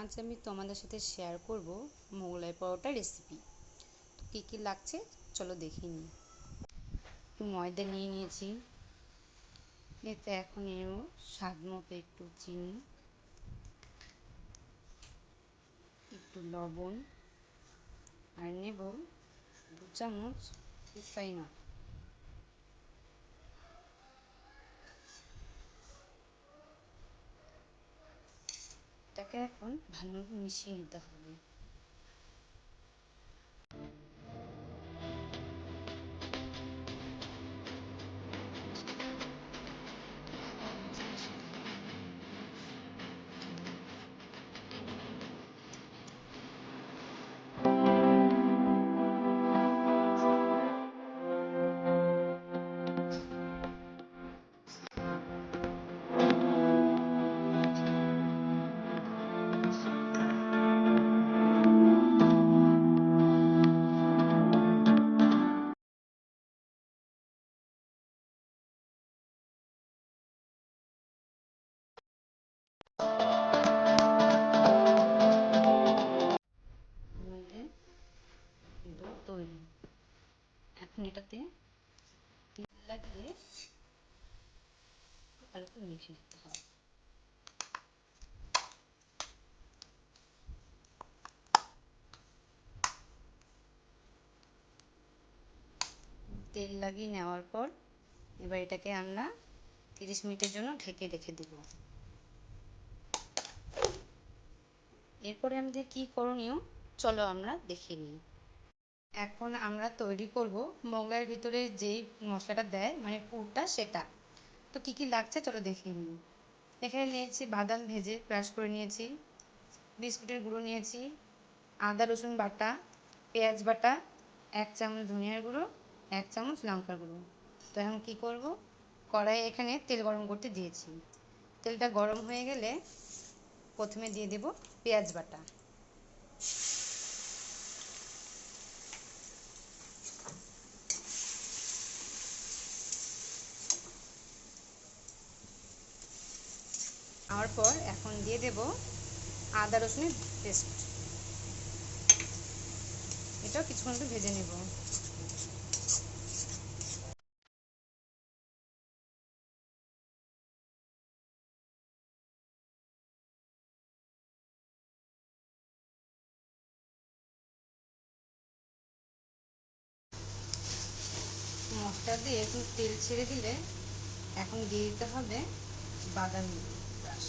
আজ আমি তোমাদের সাথে শেয়ার করব মোগলাই পরোটা রেসিপি। তো কী কী লাগছে চলো দেখে নিই। একটু ময়দা নিয়ে নিয়েছি, এতে এখন নেব স্বাদ মতো একটু চিনি, একটু লবণ, আর নেব 2 চামচ রিফাইন অয়েল। এটাকে এখন ভালোভাবে মিশিয়ে নিতে হবে। তৈরি, এখন এটাতে তেল লাগিয়ে ভালো করে মিশিয়ে দিতে হবে। তেল লাগিয়ে নেওয়ার পর এবার এটাকে আমরা 30 মিনিটের জন্য ঢেকে রেখে দেব। এরপরে আমাদের কি করণীয় চলো আমরা দেখে নিই। এখন আমরা তৈরি করব মোগলাইয়ের ভিতরে যেই মশলাটা দেয় মানে পুরটা, সেটা। তো কি কি লাগছে চলো দেখে নিই। এখানে নিয়েছি বাদাম ভেজে ক্রাশ করে নিয়েছি, বিস্কুটের গুঁড়ো নিয়েছি, আদা রসুন বাটা, পেঁয়াজ বাটা, 1 চামচ ধনিয়ার গুঁড়ো, 1 চামচ লঙ্কার গুঁড়ো। তো এখন কী করব, কড়াইয়ে এখানে তেল গরম করতে দিয়েছি। তেলটা গরম হয়ে গেলে প্রথমে দিয়ে দেব পেঁয়াজ বাটা। দেওয়ার পর এখন দিয়ে দেব আদা রসুনের পেস্ট। এটাও কিছুক্ষণ একটু ভেজে নেব। মশলা দিয়ে একটু তেল ছেড়ে দিলে এখন দিয়ে দিতে হবে বাদাম ক্রাশ।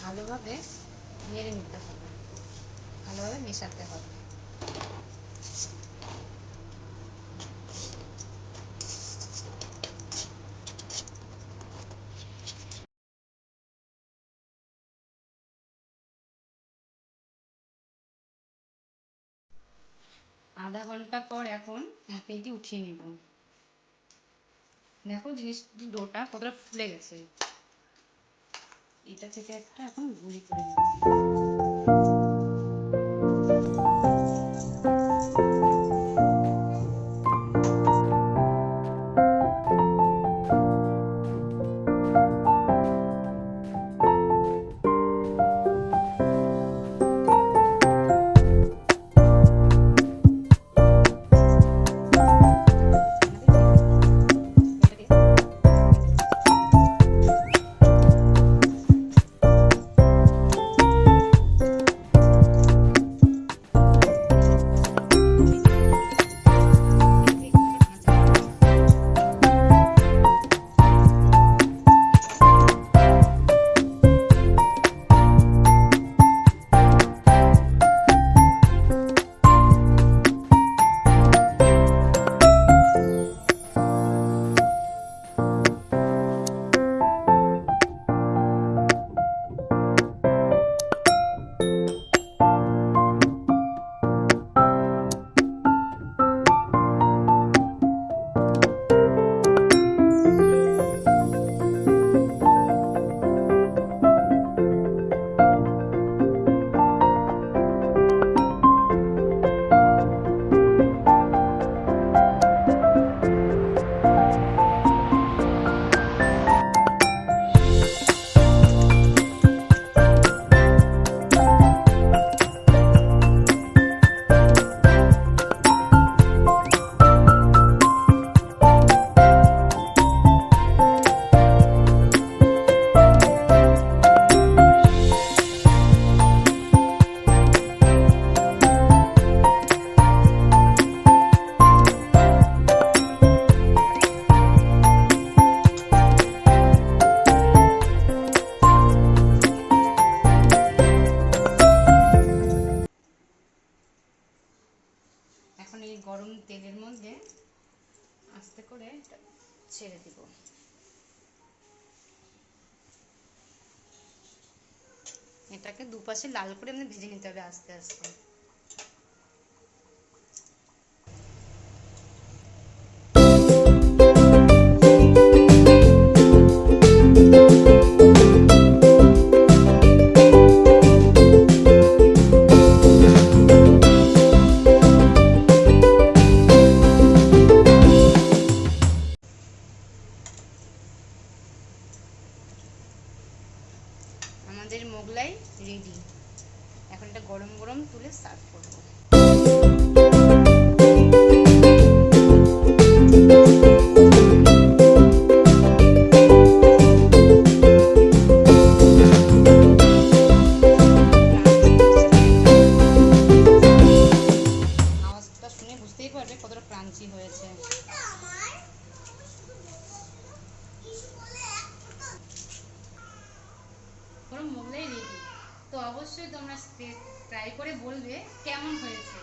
ভালোভাবে নেড়ে নিতে হবে, ভালোভাবে মেশাতে হবে। আধা ঘন্টা পর এখন ঢাকনিটি উঠিয়ে নেব। দেখো জিনিস ডোটা কতটা ফুলে গেছে। এটা থেকে একটা এখন গুঁড়ি করে নেব। এখন এই গরম তেলের মধ্যে আস্তে করে এটা ছেড়ে দিব। এটাকে দুপাশে লাল করে আমাদের ভেজে নিতে হবে আস্তে আস্তে। আমাদের মোগলাই রেডি। এখন এটা গরম গরম তুলে সার্ভ করব। আওয়াজটা শুনে বুঝতেই পারবে কতটা ক্রাঞ্চি হয়েছে। মোগলাই রেডি। তো অবশ্যই তোমরা ট্রাই করে বলবে কেমন হয়েছে।